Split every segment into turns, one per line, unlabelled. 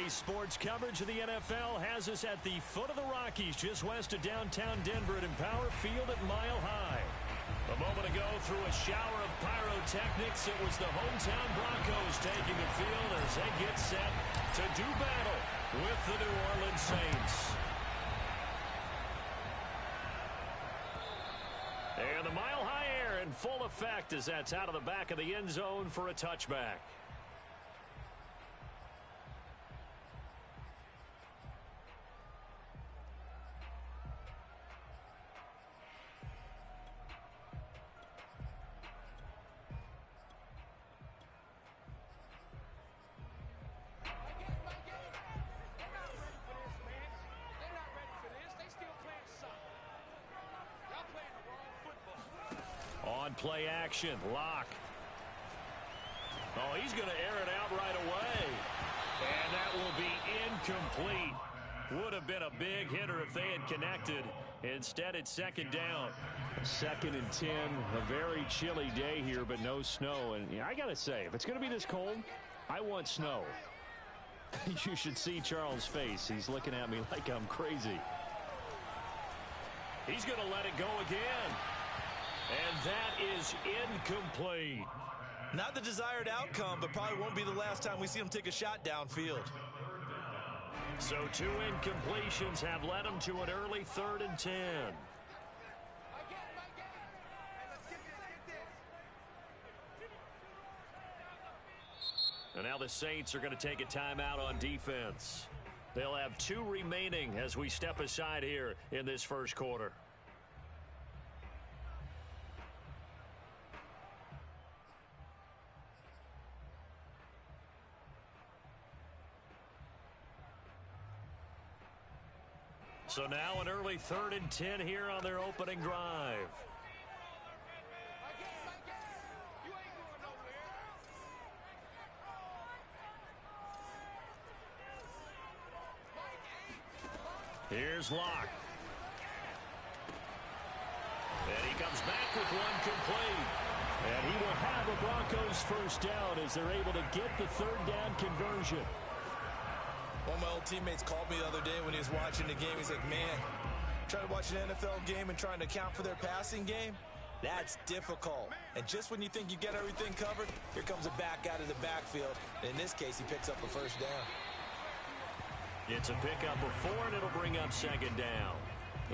Today's sports coverage of the NFL has us at the foot of the Rockies, just west of downtown Denver at Empower Field at Mile High. A moment ago, through a shower of pyrotechnics, it was the hometown Broncos taking the field as they get set to do battle with the New Orleans Saints. And the Mile High air in full effect as that's out of the back of the end zone for a touchback. Play action. Lock. Oh, he's going to air it out right away. And that will be incomplete. Would have been a big hitter if they had connected. Instead, it's second down. 2nd and 10. A very chilly day here, but no snow. And I got to say, if it's going to be this cold, I want snow. You should see Charles' face. He's looking at me like I'm crazy. He's going to let it go again. And that is incomplete.
Not the desired outcome, but probably won't be the last time we see him take a shot downfield.
So 2 incompletions have led him to an early 3rd and 10. And now the Saints are going to take a timeout on defense. They'll have 2 remaining as we step aside here in this first quarter. So now an early 3rd and 10 here on their opening drive. Here's Locke. And he comes back with one complete. And he will have a Broncos first down as they're able to get the 3rd down conversion.
One of my old teammates called me the other day when he was watching the game. He's like, man, trying to watch an NFL game and trying to account for their passing game, that's difficult. And just when you think you get everything covered, here comes a back out of the backfield. And in this case, he picks up a first down.
It's a pickup of 4, and it'll bring up 2nd down.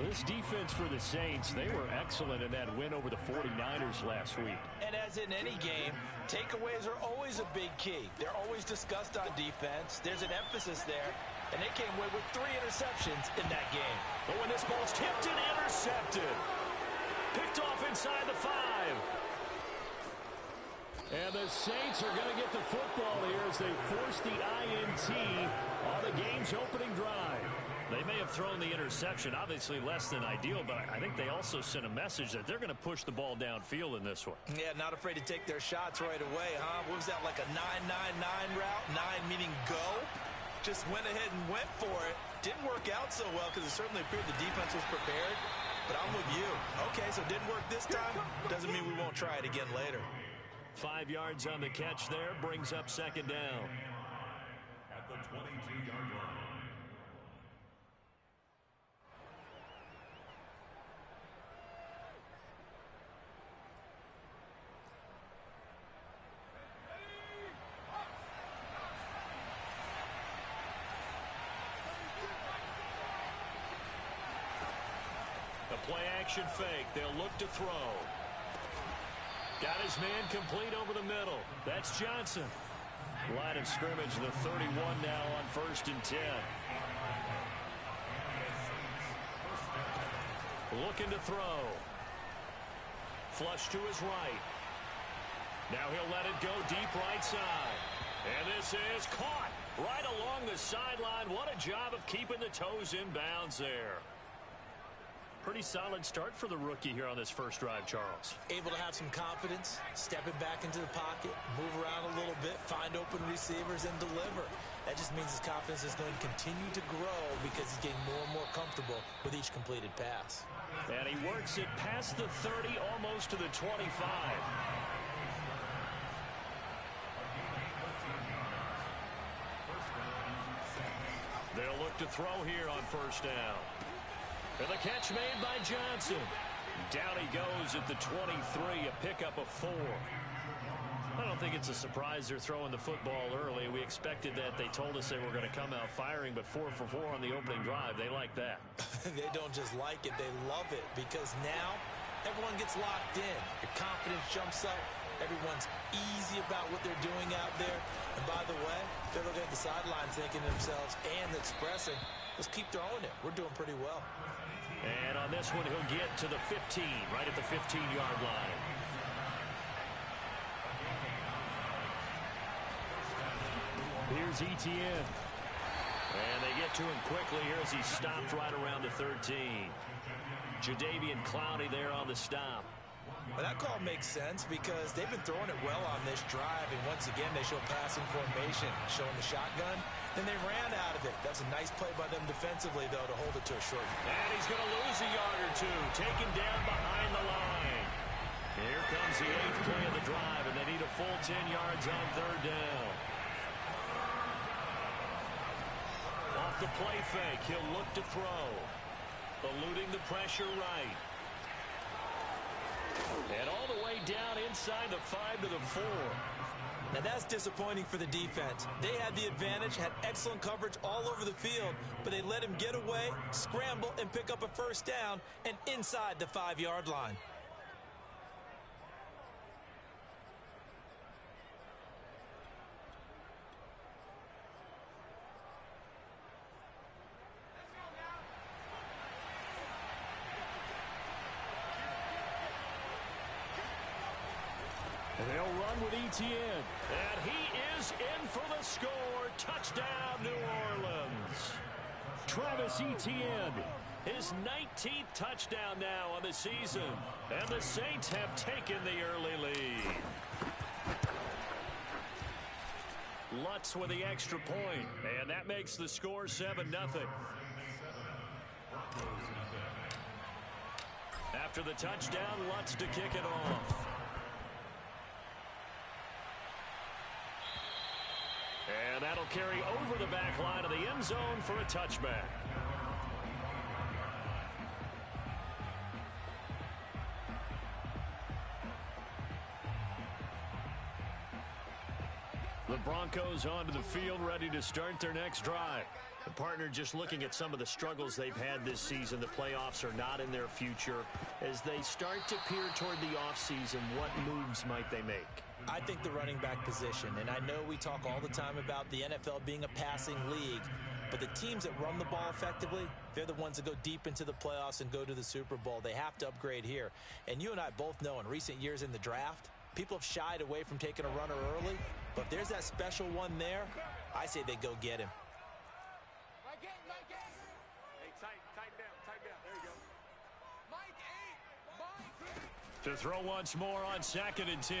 This defense for the Saints, they were excellent in that win over the 49ers last week.
And as in any game, takeaways are always a big key. They're always discussed on defense. There's an emphasis there. And they came away with 3 interceptions in that game.
But when this ball's tipped and intercepted. Picked off inside the 5. And the Saints are going to get the football here as they force the INT on the game's opening drive. They may have thrown the interception, obviously less than ideal, but I think they also sent a message that they're going to push the ball downfield in this one.
Yeah, not afraid to take their shots right away, huh? What was that, like a 9-9-9 route? 9 meaning go? Just went ahead and went for it. Didn't work out so well because it certainly appeared the defense was prepared. But I'm with you. Okay, so didn't work this time. Doesn't mean we won't try it again later.
5 yards on the catch there, brings up 2nd down.
At the 22-yard line.
Play-action fake. They'll look to throw. Got his man complete over the middle. That's Johnson. Line of scrimmage, the 31 now on 1st and 10. Looking to throw. Flush to his right. Now he'll let it go deep right side. And this is caught right along the sideline. What a job of keeping the toes in bounds there. Pretty solid start for the rookie here on this first drive, Charles.
Able to have some confidence, stepping back into the pocket, move around a little bit, find open receivers, and deliver. That just means his confidence is going to continue to grow because he's getting more and more comfortable with each completed pass.
And he works it past the 30, almost to the 25. He'll look to throw here on first down. And the catch made by Johnson. Down he goes at the 23, a pickup of 4. I don't think it's a surprise they're throwing the football early. We expected that. They told us they were going to come out firing, but 4 for 4 on the opening drive. They like that.
They don't just like it, they love it, because now everyone gets locked in. Your confidence jumps up. Everyone's easy about what they're doing out there. And by the way, they're looking at the sidelines thinking to themselves and expressing, let's keep throwing it. We're doing pretty well.
And on this one, he'll get to the 15, right at the 15-yard line. Here's Etienne. And they get to him quickly here as he stopped right around the 13. Jadeveon Clowney there on the stop.
Well, that call makes sense because they've been throwing it well on this drive, and once again they show passing formation, showing the shotgun. Then they ran out of it. That's a nice play by them defensively, though, to hold it to a short.
And he's going to lose a yard or two, taken down behind the line. Here comes the 8th play of the drive, and they need a full 10 yards on third down. Off the play fake, he'll look to throw. Eluding the pressure right. And all the way down inside the 5 to the 4.
Now that's disappointing for the defense. They had the advantage, had excellent coverage all over the field, but they let him get away, scramble, and pick up a first down, and inside the 5-yard line.
And they'll run with Etienne. And he is in for the score. Touchdown, New Orleans. Travis Etienne, his 19th touchdown now on the season. And the Saints have taken the early lead. Lutz with the extra point. And that makes the score 7-0. After the touchdown, Lutz to kick it off. And that'll carry over the back line of the end zone for a touchback. The Broncos onto the field, ready to start their next drive. The partner just looking at some of the struggles they've had this season. The playoffs are not in their future. As they start to peer toward the offseason, what moves might they make?
I think the running back position, and I know we talk all the time about the NFL being a passing league, but the teams that run the ball effectively, they're the ones that go deep into the playoffs and go to the Super Bowl. They have to upgrade here. And you and I both know in recent years in the draft, people have shied away from taking a runner early, but if there's that special one there, I say they go get him.
To throw once more on 2nd and 10.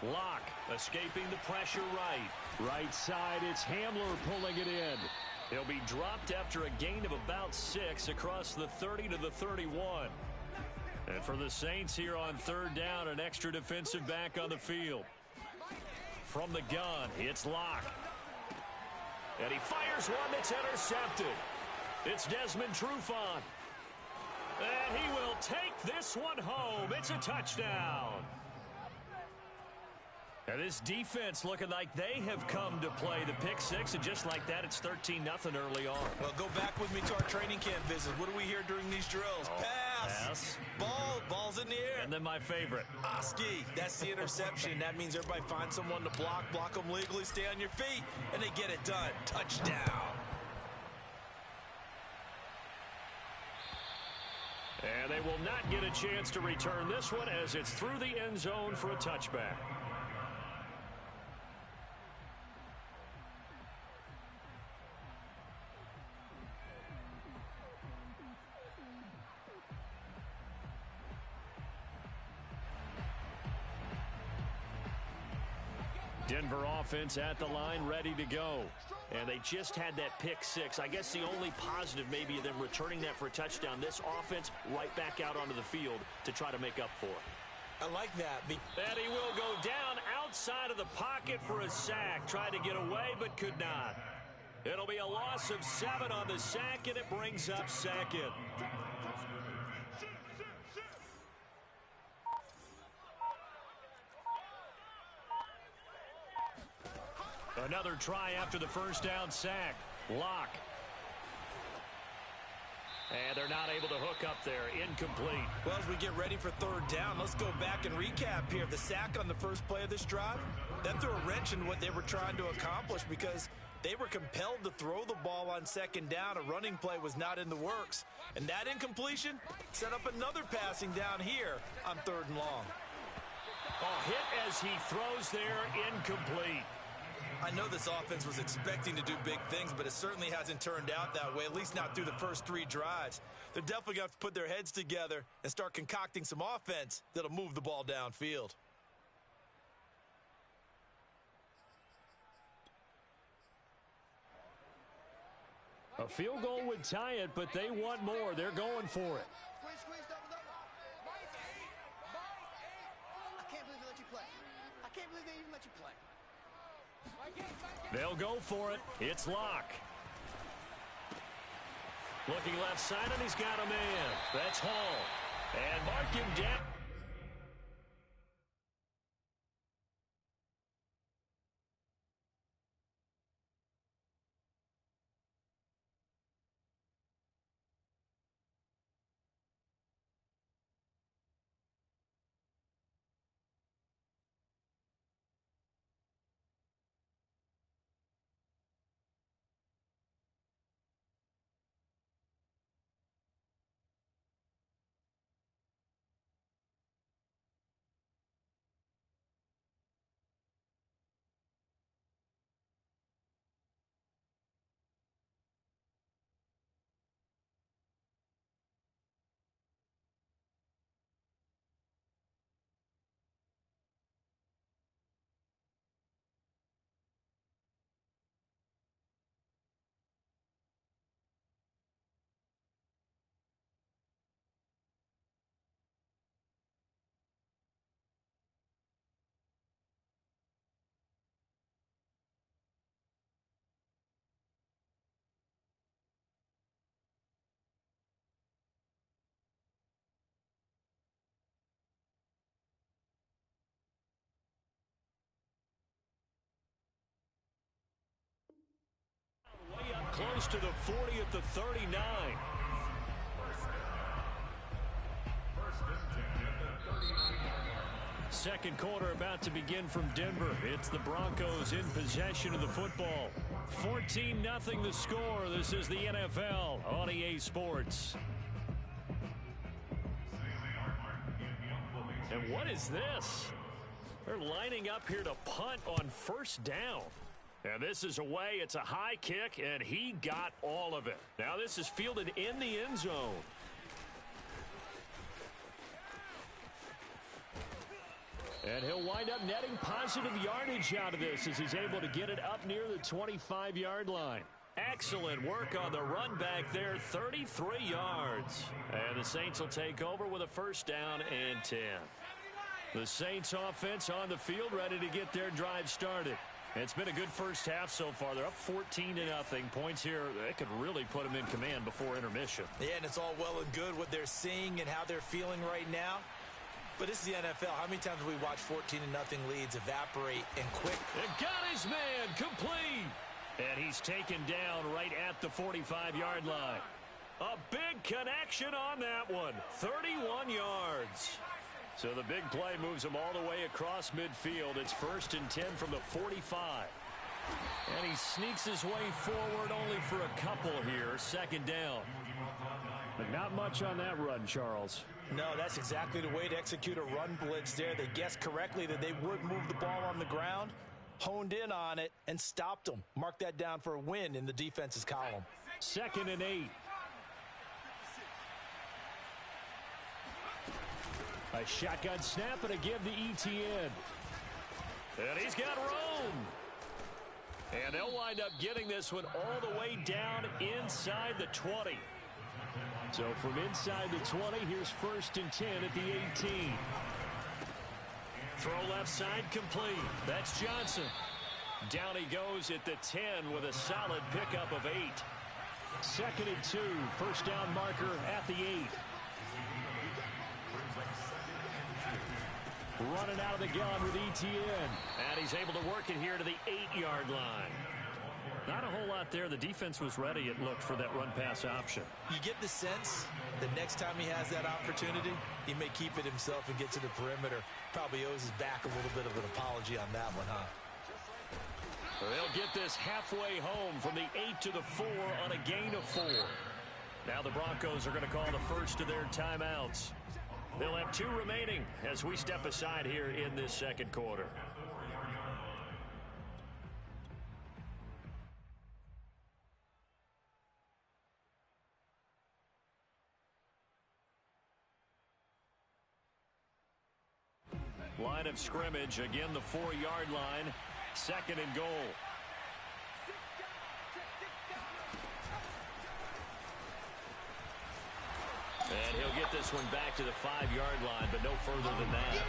Locke escaping the pressure right. Right side, it's Hamler pulling it in. He'll be dropped after a gain of about 6 across the 30 to the 31. And for the Saints here on third down, an extra defensive back on the field. From the gun, it's Locke. And he fires one that's intercepted. It's Desmond Trufant. And he will take this one home. It's a touchdown. And this defense looking like they have come to play the pick six, and just like that, it's 13-0 early on.
Well, go back with me to our training camp visit. What do we hear during these drills? Pass. Ball's in the air.
And then my favorite.
Oski. That's the interception. That means everybody finds someone to block them legally, stay on your feet, and they get it done. Touchdown.
And they will not get a chance to return this one as it's through the end zone for a touchback. Denver offense at the line, ready to go. And they just had that pick six. I guess the only positive maybe of them returning that for a touchdown. This offense right back out onto the field to try to make up for it.
I like that.
And he will go down outside of the pocket for a sack. Tried to get away, but could not. It'll be a loss of 7 on the sack, and it brings up second. Another try after the first down sack. Lock. And they're not able to hook up there. Incomplete.
Well, as we get ready for third down, let's go back and recap here. The sack on the first play of this drive, that threw a wrench in what they were trying to accomplish because they were compelled to throw the ball on second down. A running play was not in the works. And that incompletion set up another passing down here on third and long.
A hit as he throws there, incomplete.
I know this offense was expecting to do big things, but it certainly hasn't turned out that way, at least not through the first 3 drives. They're definitely going to have to put their heads together and start concocting some offense that'll move the ball downfield.
A field goal would tie it, but they want more. They're going for it.
Squeeze, double. I can't believe they let you play. I can't believe they even let you play.
They'll go for it. It's Lock. Looking left side, and he's got a man. That's Hall. And mark him down. Way up close to the 40 at the 39. Second quarter about to begin from Denver. It's the Broncos in possession of the football. 14-0 the score. This is the NFL on EA Sports. And what is this? They're lining up here to punt on first down. And this is away. It's a high kick, and he got all of it. Now this is fielded in the end zone. And he'll wind up netting positive yardage out of this as he's able to get it up near the 25-yard line. Excellent work on the run back there, 33 yards. And the Saints will take over with a first down and 10. The Saints offense on the field ready to get their drive started. It's been a good first half so far. They're up 14-0. Points here, they could really put them in command before intermission.
Yeah, and it's all well and good what they're seeing and how they're feeling right now. But this is the NFL. How many times have we watched 14-0 leads evaporate and quick?
It got his man complete. And he's taken down right at the 45-yard line. A big connection on that one. 31 yards. So the big play moves him all the way across midfield. It's 1st and 10 from the 45. And he sneaks his way forward only for a couple here. 2nd down. But not much on that run, Charles.
No, that's exactly the way to execute a run blitz there. They guessed correctly that they would move the ball on the ground, honed in on it, and stopped them. Mark that down for a win in the defense's column.
2nd and 8. A shotgun snap and a give to Etienne. And he's got room. And they'll wind up getting this one all the way down inside the 20. So from inside the 20, here's 1st and 10 at the 18. Throw left side complete. That's Johnson. Down he goes at the 10 with a solid pickup of 8. 2nd and 2. First down marker at the 8. Running out of the gun with Etienne. And he's able to work it here to the 8-yard line. Not a whole lot there. The defense was ready, it looked, for that run-pass option.
You get the sense that next time he has that opportunity, he may keep it himself and get to the perimeter. Probably owes his back a little bit of an apology on that one, huh?
They'll get this halfway home from the 8 to the 4 on a gain of 4. Now the Broncos are going to call the first of their timeouts. They'll have 2 remaining as we step aside here in this second quarter. Line of scrimmage, again the 4-yard line, 2nd and goal. And he'll get this one back to the 5-yard line, but no further than that.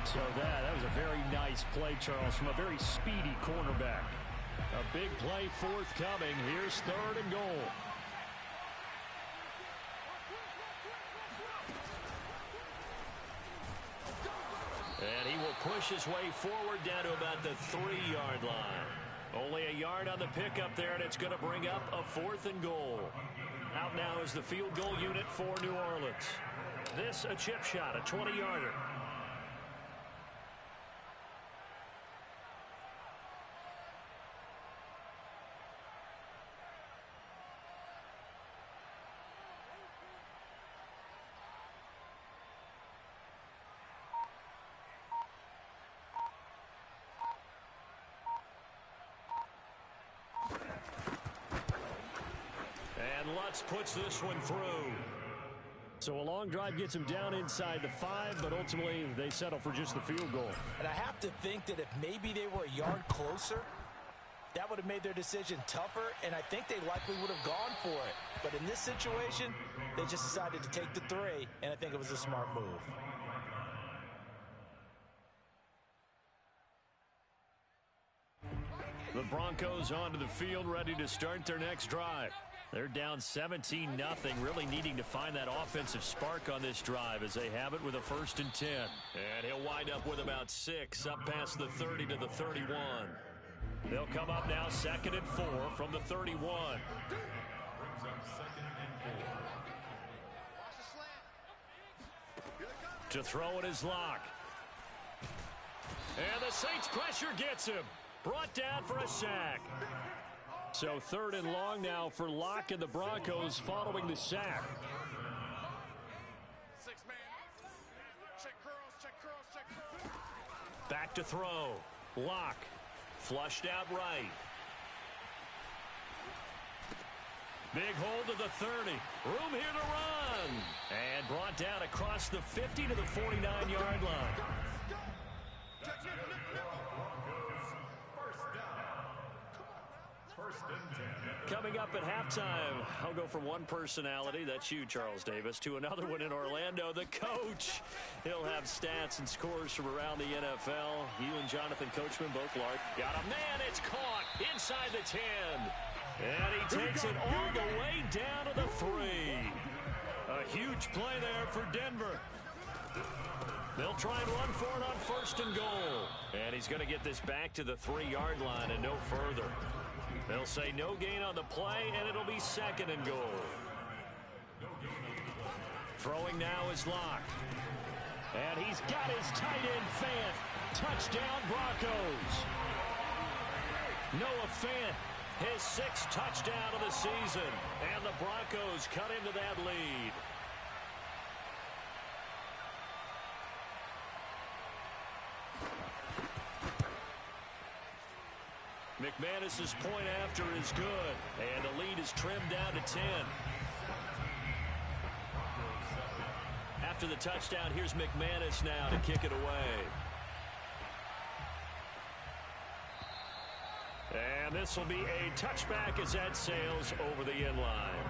So that was a very nice play, Charles, from a very speedy cornerback. A big play forthcoming. Here's 3rd and goal. And he will push his way forward down to about the 3-yard line. Only a yard on the pickup there, and it's going to bring up a 4th and goal. Out now is the field goal unit for New Orleans. This a chip shot, a 20-yarder. Lutz puts this one through. So a long drive gets him down inside the 5, but ultimately they settle for just the field goal.
And I have to think that if maybe they were a yard closer, that would have made their decision tougher, and I think they likely would have gone for it. But in this situation, they just decided to take the 3, and I think it was a smart move.
The Broncos onto the field, ready to start their next drive. They're down 17-0, really needing to find that offensive spark on this drive as they have it with a 1st and 10. And he'll wind up with about 6 up past the 30 to the 31. They'll come up now 2nd and 4 from the 31. To throw it is Locke. And the Saints pressure gets him. Brought down for a sack. So 3rd and long now for Locke and the Broncos following the sack. Back to throw. Locke. Flushed out right. Big hold to the 30. Room here to run. And brought down across the 50 to the 49-yard line. Coming up at halftime, I'll go from one personality, that's you, Charles Davis, to another one in Orlando, the coach. He'll have stats and scores from around the NFL. You and Jonathan Coachman both large. Got a man, it's caught inside the 10. And he takes it all the way down to the 3. A huge play there for Denver. They'll try and run for it on 1st and goal. And he's going to get this back to the 3-yard line and no further. They'll say no gain on the play, and it'll be 2nd and goal. Throwing now is Locke. And he's got his tight end, Fant. Touchdown, Broncos. Noah Fant, his 6th touchdown of the season. And the Broncos cut into that lead. McManus's point after is good, and the lead is trimmed down to 10. After the touchdown, here's McManus now to kick it away. And this will be a touchback as that sails over the end line.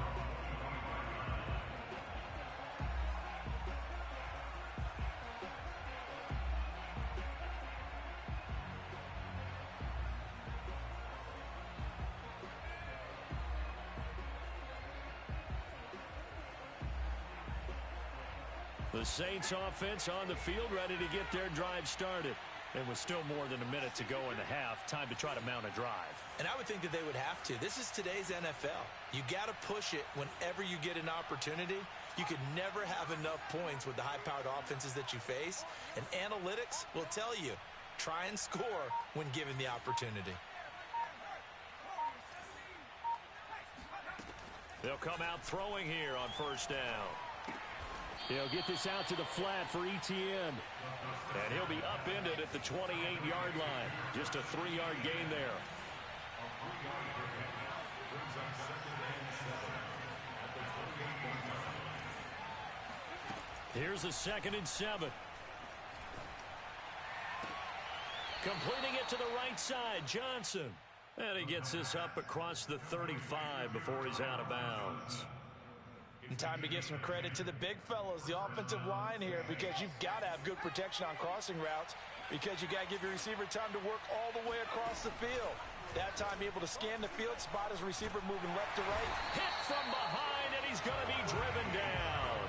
The Saints offense on the field ready to get their drive started. It was still more than a minute to go in the half. Time to try to mount a drive.
And I would think that they would have to. This is today's NFL. You got to push it whenever you get an opportunity. You could never have enough points with the high-powered offenses that you face. And analytics will tell you, try and score when given the opportunity.
They'll come out throwing here on first down. He'll get this out to the flat for Etienne. And he'll be upended at the 28-yard line. Just a 3-yard gain there. Here's a 2nd and 7. Completing it to the right side, Johnson. And he gets this up across the 35 before he's out of bounds.
And time to give some credit to the big fellows, the offensive line here, because you've got to have good protection on crossing routes, because you got to give your receiver time to work all the way across the field. That time, able to scan the field, spot his receiver moving left to right.
Hit from behind, and he's going to be driven down.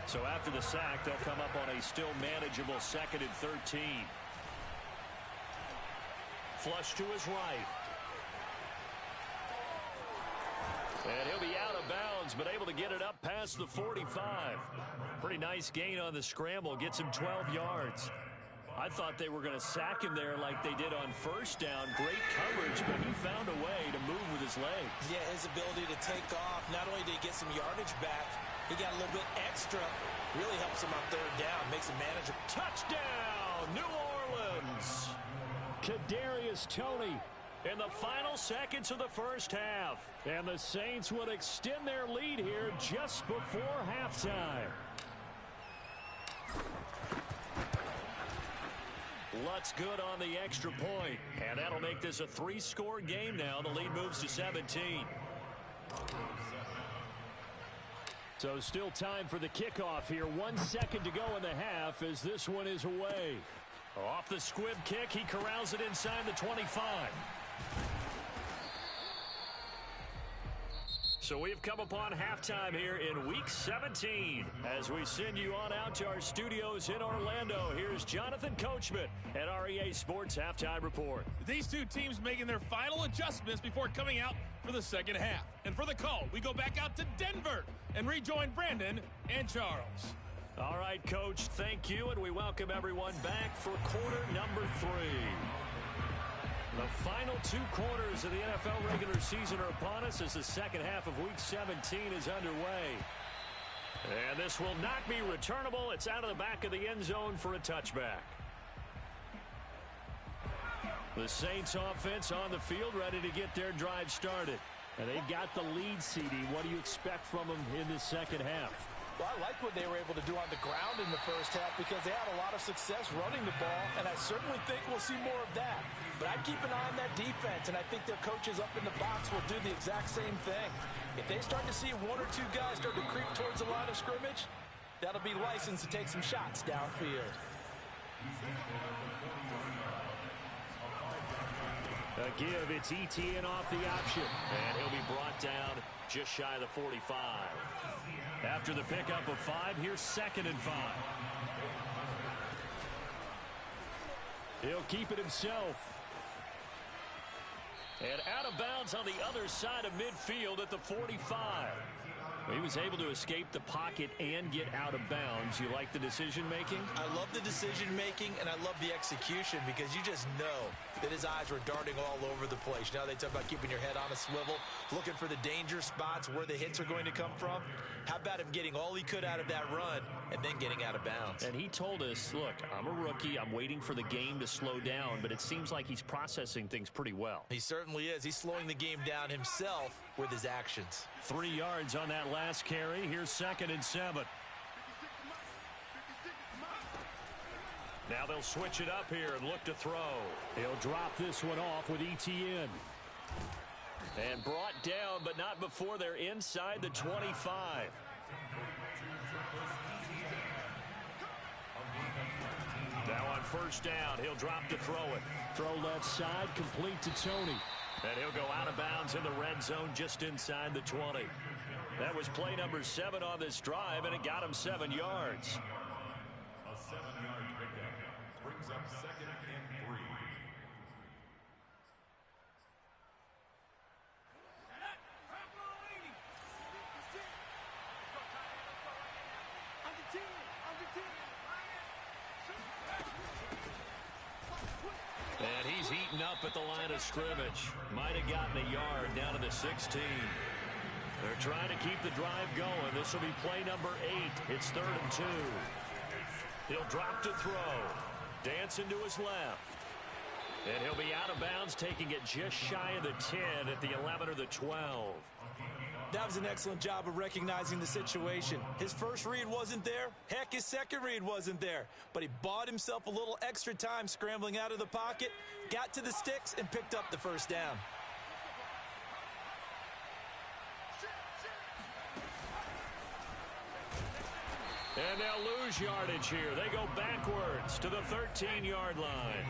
So after the sack, they'll come up on a still manageable 2nd and 13. Flush to his right. And he'll be out of bounds, but able to get it up past the 45. Pretty nice gain on the scramble. Gets him 12 yards. I thought they were going to sack him there like they did on first down. Great coverage, but he found a way to move with his legs.
Yeah, his ability to take off. Not only did he get some yardage back, he got a little bit extra. Really helps him on 3rd down. Makes it manageable.
Touchdown, New Orleans. Kadarius Toney in the final seconds of the first half. And the Saints would extend their lead here just before halftime. Lutz good on the extra point. And that'll make this a 3-score game now. The lead moves to 17. So still time for the kickoff here. 1 second to go in the half as this one is away. Off the squib kick, he corrals it inside the 25. So we've come upon halftime here in Week 17. As we send you on out to our studios in Orlando, here's Jonathan Coachman at REA Sports Halftime Report.
These two teams making their final adjustments before coming out for the second half. And for the call, we go back out to Denver and rejoin Brandon and Charles.
All right, Coach, thank you, and we welcome everyone back for quarter number 3. The final 2 quarters of the NFL regular season are upon us as the second half of Week 17 is underway. And this will not be returnable. It's out of the back of the end zone for a touchback. The Saints offense on the field ready to get their drive started. And they've got the lead, CD. What do you expect from them in this second half?
Well, I like what they were able to do on the ground in the first half because they had a lot of success running the ball, and I certainly think we'll see more of that. But I'd keep an eye on that defense, and I think their coaches up in the box will do the exact same thing. If they start to see 1 or 2 guys start to creep towards the line of scrimmage, that'll be licensed to take some shots downfield.
A give, it's Etienne off the option, and he'll be brought down just shy of the 45. After the pickup of 5, here's 2nd and 5. He'll keep it himself. And out of bounds on the other side of midfield at the 45. He was able to escape the pocket and get out of bounds. You like the decision-making?
I love the decision-making, and I love the execution because you just know that his eyes were darting all over the place. Now they talk about keeping your head on a swivel, looking for the danger spots where the hits are going to come from. How about him getting all he could out of that run and then getting out of bounds?
And he told us, look, I'm a rookie. I'm waiting for the game to slow down, but it seems like he's processing things pretty well.
He certainly is. He's slowing the game down himself with his actions.
3 yards on that last carry. Here's 2nd and 7. Now they'll switch it up here and look to throw. He'll drop this one off with Etienne. And brought down, but not before they're inside the 25. Now on first down, he'll drop to throw it. Throw left side, complete to Toney. And he'll go out of bounds in the red zone just inside the 20. That was play number 7 on this drive, and it got him 7 yards.
A 7-yard pickup brings up 2nd and 3.
And he's heating up at the line of scrimmage. Might have gotten a yard down to the 16. They're trying to keep the drive going. This will be play number 8. It's 3rd and 2. He'll drop to throw. Dancing to his left. And he'll be out of bounds, taking it just shy of the 10 at the 11 or the 12.
That was an excellent job of recognizing the situation. His first read wasn't there. Heck, his second read wasn't there. But he bought himself a little extra time scrambling out of the pocket, got to the sticks, and picked up the first down.
And they'll lose yardage here. They go backwards to the 13-yard line.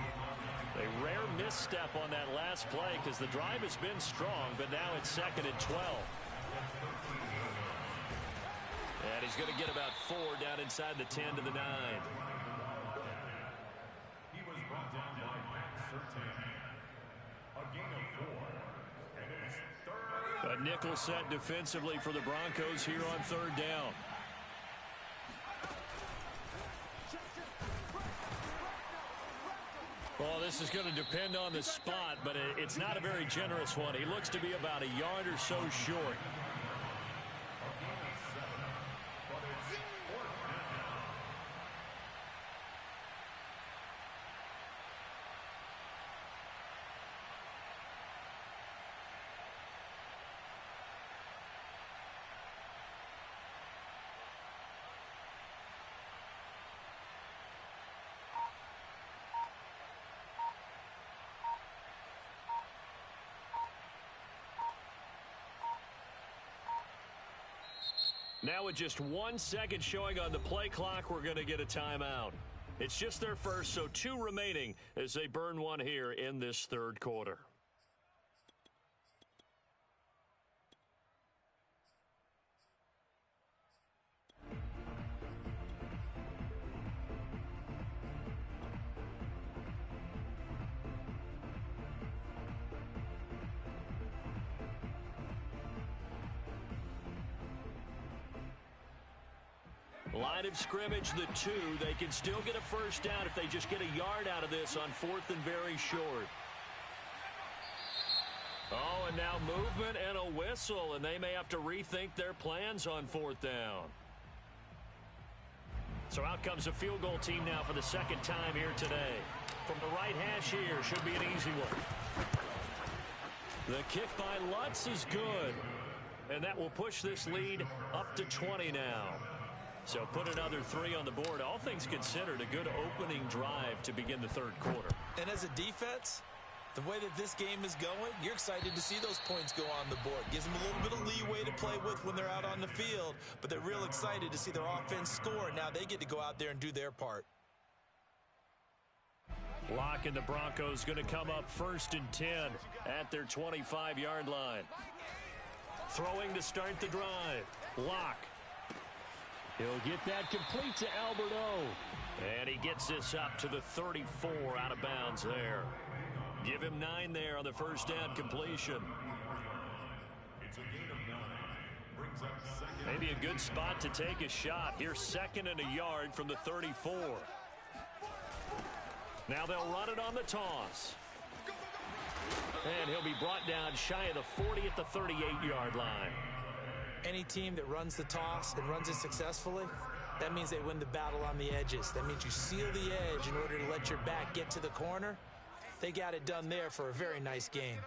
A rare misstep on that last play because the drive has been strong, but now it's 2nd and 12. And he's going to get about 4 down inside the 10 to the 9.
He was brought down by Matt Surtain. A gain of 4. And it's 3rd.
A nickel set defensively for the Broncos here on 3rd down. Well, this is going to depend on the spot, but it's not a very generous one. He looks to be about a yard or so short. Now with just 1 second showing on the play clock, we're going to get a timeout. It's just their first, so 2 remaining as they burn one here in this 3rd quarter. Line of scrimmage, the 2. They can still get a first down if they just get a yard out of this on 4th and very short. Oh, and now movement and a whistle, and they may have to rethink their plans on 4th down. So out comes a field goal team now for the 2nd time here today. From the right hash here, should be an easy one. The kick by Lutz is good, and that will push this lead up to 20 now. So put another 3 on the board. All things considered, a good opening drive to begin the 3rd quarter.
And as a defense, the way that this game is going, you're excited to see those points go on the board. Gives them a little bit of leeway to play with when they're out on the field, but they're real excited to see their offense score. Now they get to go out there and do their part.
Locke and the Broncos going to come up 1st and 10 at their 25-yard line. Throwing to start the drive. Locke. He'll get that complete to Albert O. And he gets this up to the 34 out of bounds there. Give him 9 there on the first down completion.
It's a gain of 9. Brings up 2nd.
Maybe a good spot to take a shot. Here's 2nd and a yard from the 34. Now they'll run it on the toss. And he'll be brought down shy of the 40 at the 38-yard line.
Any team that runs the toss and runs it successfully, that means they win the battle on the edges. That means you seal the edge in order to let your back get to the corner. They got it done there for a very nice game.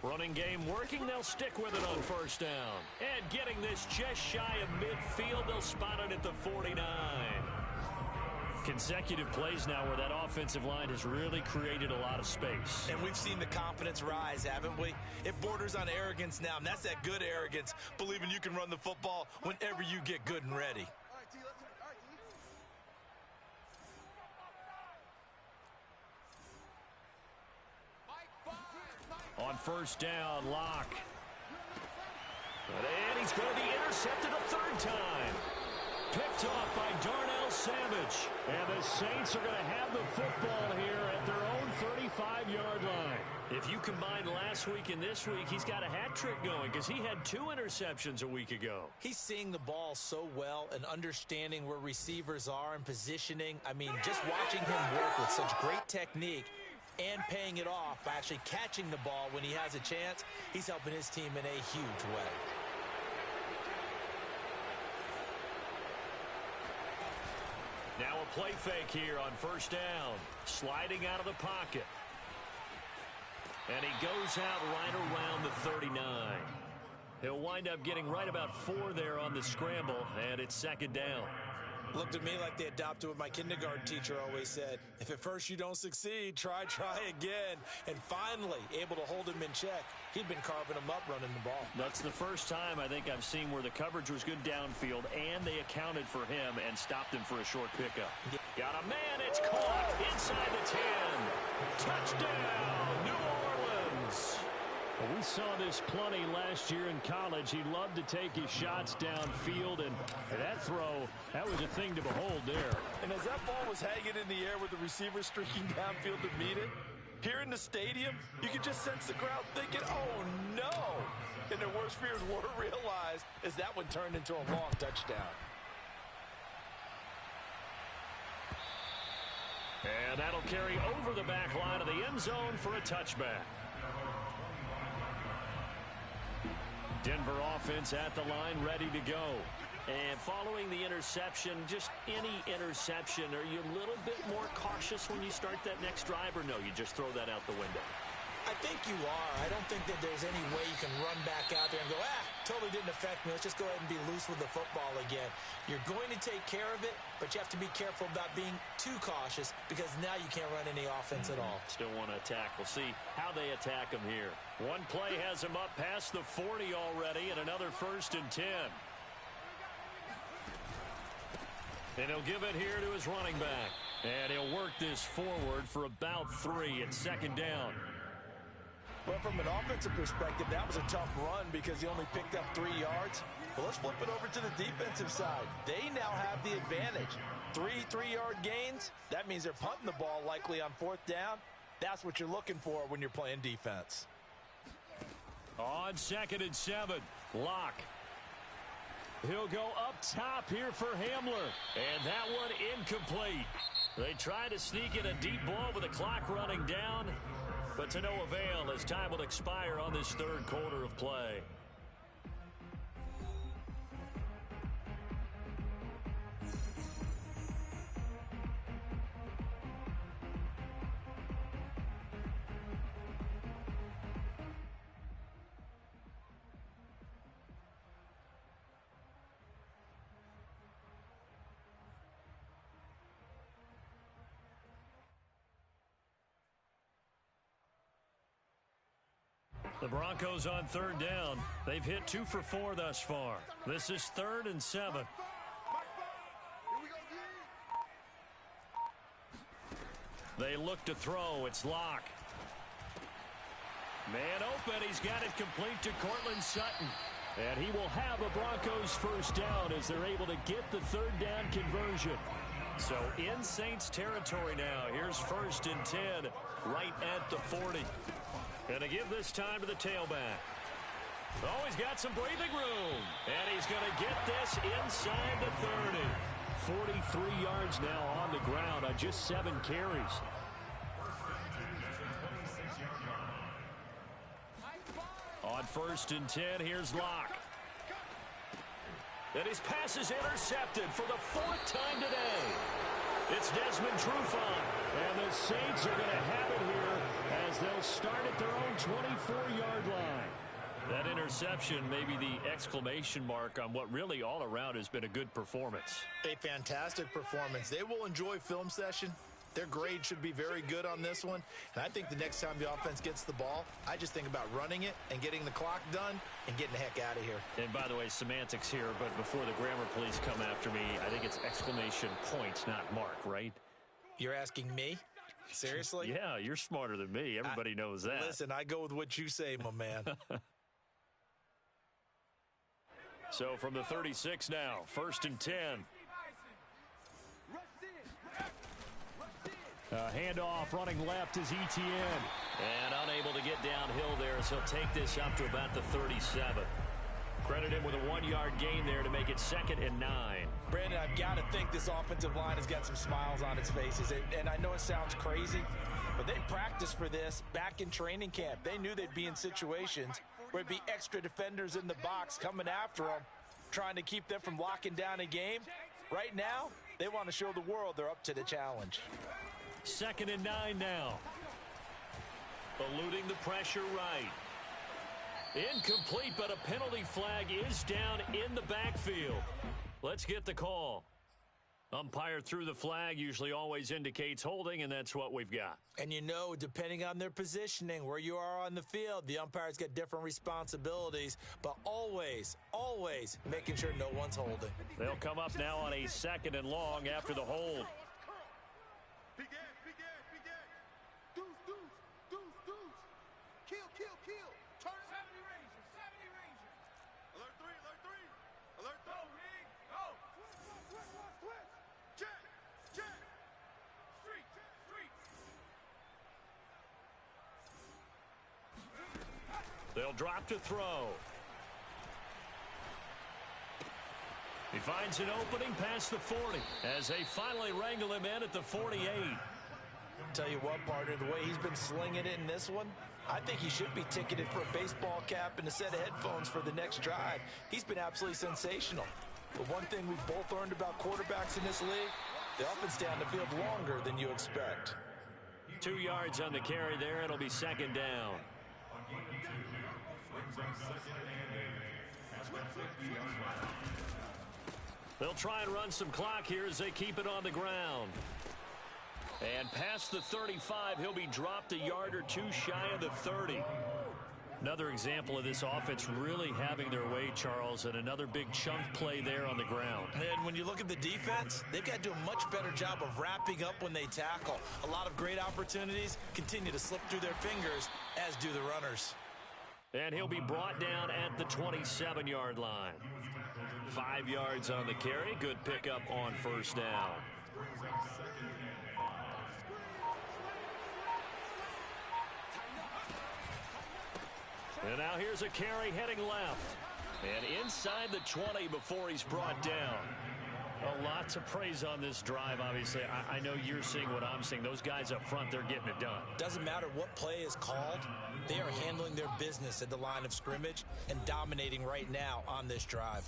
Running game working. They'll stick with it on first down. And getting this just shy of midfield. They'll spot it at the 49. Consecutive plays now where that offensive line has really created a lot of space.
And we've seen the confidence rise, haven't we? It borders on arrogance now, and that's that good arrogance, believing you can run the football whenever you get good and ready.
on first down, Locke. And he's going to be intercepted a third time. Picked off by Darnell Savage. And the Saints are going to have the football here at their own 35-yard line. If you combine last week and this week, he's got a hat trick going because he had 2 interceptions a week ago.
He's seeing the ball so well and understanding where receivers are and positioning. I mean, just watching him work with such great technique and paying it off by actually catching the ball when he has a chance, he's helping his team in a huge way.
Now a play fake here on first down. Sliding out of the pocket. And he goes out right around the 39. He'll wind up getting right about 4 there on the scramble, and it's second down.
Looked at me like they adopted what my kindergarten teacher always said. If at first you don't succeed, try again. And finally, able to hold him in check. He'd been carving him up running the ball.
That's the first time I think I've seen where the coverage was good downfield, and they accounted for him and stopped him for a short pickup.
Yeah.
Got a man, it's caught inside the 10. Touchdown, New Orleans. Well, we saw this plenty last year in college. He loved to take his shots downfield, and that throw, that was a thing to behold there.
And as that ball was hanging in the air with the receiver streaking downfield to meet it, here in the stadium, you could just sense the crowd thinking, oh, no. And their worst fears were realized as that one turned into a long touchdown.
And that'll carry over the back line of the end zone for a touchback. Denver offense at the line, ready to go. And following the interception, just any interception, are you a little bit more cautious when you start that next drive, or no, you just throw that out the window?
I think you are. I don't think that there's any way you can run back out there and go, totally didn't affect me. Let's just go ahead and be loose with the football again. You're going to take care of it, but you have to be careful about being too cautious because now you can't run any offense at all.
Still want to attack. We'll see how they attack him here. One play has him up past the 40 already, and another 1st and 10. And he'll give it here to his running back. And he'll work this forward for about 3 at second down.
Well, from an offensive perspective, that was a tough run because he only picked up 3 yards. But let's flip it over to the defensive side. They now have the advantage. 3 3-yard gains. That means they're punting the ball likely on 4th down. That's what you're looking for when you're playing defense.
On 2nd and 7, Locke. He'll go up top here for Hamler. And that one incomplete. They try to sneak in a deep ball with the clock running down, but to no avail as time will expire on this 3rd quarter of play. The Broncos on 3rd down. They've hit 2 for 4 thus far. This is 3rd and 7. They look to throw. It's Locke. Man open. He's got it complete to Cortland Sutton. And he will have a Broncos 1st down as they're able to get the 3rd down conversion. So in Saints territory now. Here's 1st and 10 right at the 40. And to give this time to the tailback. Oh, he's got some breathing room. And he's going to get this inside the 30. 43 yards now on the ground on just 7 carries. On 1st and 10, here's Locke. And his pass is intercepted for the 4th time today. It's Desmond Trufant. And the Saints are going to have it here as they'll start at their own 24-yard line. That interception may be the exclamation mark on what really all around has been a good performance.
A fantastic performance. They will enjoy film session. Their grade should be very good on this one. And I think the next time the offense gets the ball, I just think about running it and getting the clock done and getting the heck out of here.
And by the way, semantics here, but before the grammar police come after me, I think it's exclamation points, not mark, right?
You're asking me? Seriously?
Yeah, you're smarter than me. Everybody knows that.
Listen, I go with what you say, my man.
So from the 36 now, 1st and 10. Handoff running left is Etienne. And unable to get downhill there, so he'll take this up to about the 37. Credit him with a 1-yard gain there to make it 2nd and 9.
Brandon, I've got to think this offensive line has got some smiles on its faces. And I know it sounds crazy, but they practiced for this back in training camp. They knew they'd be in situations where it'd be extra defenders in the box coming after them, trying to keep them from locking down a game. Right now, they want to show the world they're up to the challenge.
2nd and 9 now. Eluding the pressure right. Incomplete, but a penalty flag is down in the backfield. Let's get the call. Umpire threw the flag, usually always indicates holding, and that's what we've got.
And you know, depending on their positioning, where you are on the field, the umpire's got different responsibilities, but always, always making sure no one's holding.
They'll come up now on a 2nd and long after the hold. They'll drop to throw. He finds an opening past the 40 as they finally wrangle him in at the 48.
Tell you what, partner, the way he's been slinging it in this one, I think he should be ticketed for a baseball cap and a set of headphones for the next drive. He's been absolutely sensational. But one thing we've both learned about quarterbacks in this league, they often stay on the field longer than you expect.
2 yards on the carry there. It'll be 2nd down. They'll try and run some clock here as they keep it on the ground. And past the 35, he'll be dropped a yard or two shy of the 30. Another example of this offense really having their way, Charles, and another big chunk play there on the ground.
And when you look at the defense, they've got to do a much better job of wrapping up when they tackle. A lot of great opportunities continue to slip through their fingers, as do the runners.
And he'll be brought down at the 27-yard line. 5 yards on the carry. Good pickup on 1st down. And now here's a carry heading left. And inside the 20 before he's brought down. A lot to praise on this drive, obviously. I know you're seeing what I'm seeing. Those guys up front, they're getting it done.
Doesn't matter what play is called. They are handling their business at the line of scrimmage and dominating right now on this drive.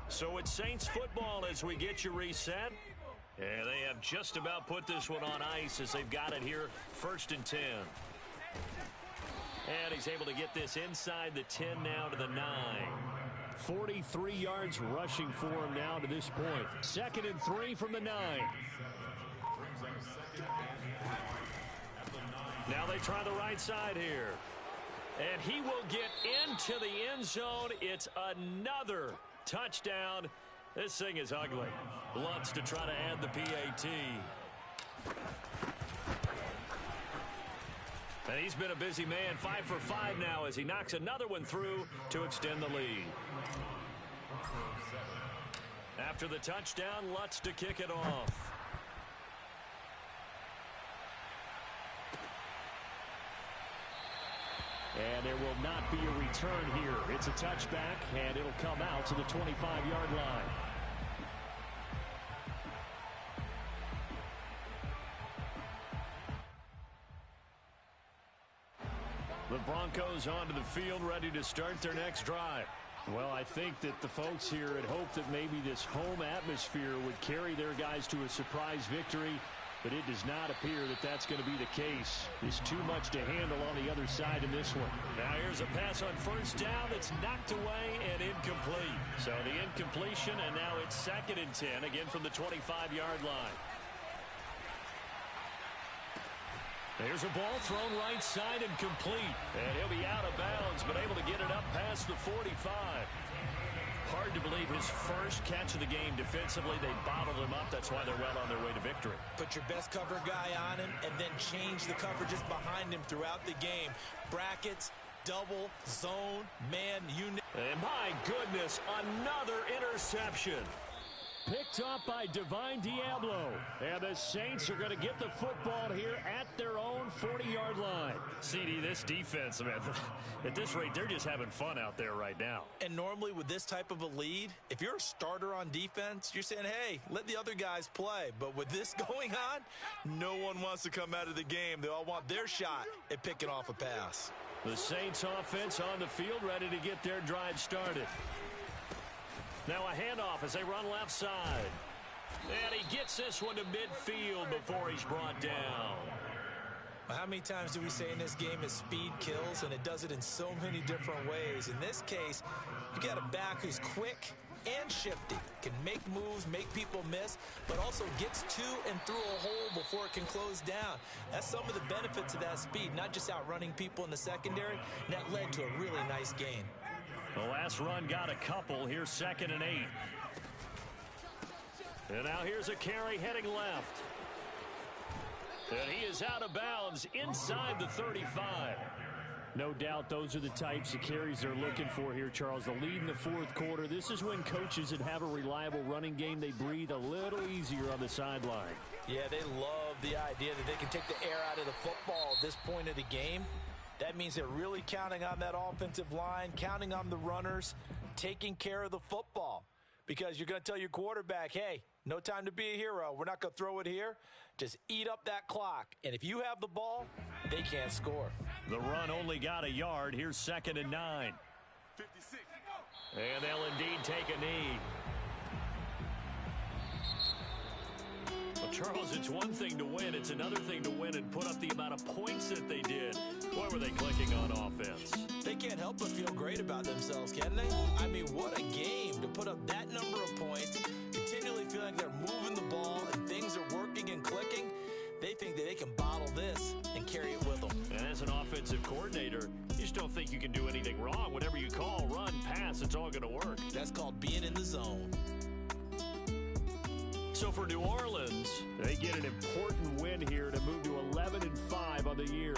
So it's Saints football as we get you reset. And they have just about put this one on ice as they've got it here, 1st and 10. And he's able to get this inside the 10 now to the 9. 43 yards rushing for him now to this point. 2nd and 3 from the 9. Now they try the right side here. And he will get into the end zone. It's another touchdown. This thing is ugly. Lutz to try to add the PAT. And he's been a busy man, 5 for 5 now as he knocks another one through to extend the lead. After the touchdown, Lutz to kick it off. And there will not be a return here. It's a touchback, and it'll come out to the 25-yard line. The Broncos onto the field, ready to start their next drive. Well, I think that the folks here had hoped that maybe this home atmosphere would carry their guys to a surprise victory, but it does not appear that that's going to be the case. There's too much to handle on the other side in this one. Now here's a pass on 1st down. It's knocked away and incomplete. So the incompletion, and now it's 2nd and 10, again from the 25-yard line. There's a ball thrown right side and complete. And he'll be out of bounds, but able to get it up past the 45. Hard to believe his first catch of the game defensively. They bottled him up. That's why they're well on their way to victory.
Put your best cover guy on him and then change the coverages behind him throughout the game. Brackets, double, zone, man, you know.
And my goodness, another interception. Picked up by Divine Diablo. And the Saints are going to get the football here at their own 40-yard line. CD, this defense, man, at this rate, they're just having fun out there right now.
And normally with this type of a lead, if you're a starter on defense, you're saying, hey, let the other guys play. But with this going on, no one wants to come out of the game. They all want their shot at picking off a pass.
The Saints offense on the field, ready to get their drive started. Now a handoff as they run left side. And he gets this one to midfield before he's brought down.
How many times do we say in this game that speed kills, and it does it in so many different ways? In this case, you got a back who's quick and shifty, can make moves, make people miss, but also gets to and through a hole before it can close down. That's some of the benefits of that speed, not just outrunning people in the secondary, and that led to a really nice gain.
The last run got a couple. Here's 2nd and 8. And now here's a carry heading left. And he is out of bounds inside the 35. No doubt those are the types of carries they're looking for here, Charles. The lead in the fourth quarter. This is when coaches that have a reliable running game, they breathe a little easier on the sideline.
Yeah, they love the idea that they can take the air out of the football at this point of the game. That means they're really counting on that offensive line, counting on the runners, taking care of the football. Because you're going to tell your quarterback, hey, no time to be a hero. We're not going to throw it here. Just eat up that clock. And if you have the ball, they can't score.
The run only got a yard. Here's 2nd and 9.
56.
And they'll indeed take a knee. Well, Charles, it's one thing to win. It's another thing to win and put up the amount of points that they did. Boy, were they clicking on offense.
They can't help but feel great about themselves, can they? I mean, what a game to put up that number of points, continually feeling like they're moving the ball and things are working and clicking. They think that they can bottle this and carry it with them.
And as an offensive coordinator, you just don't think you can do anything wrong. Whatever you call, run, pass, it's all going to work.
That's called being in the zone.
So for New Orleans, they get an important win here to move to 11-5 on the year.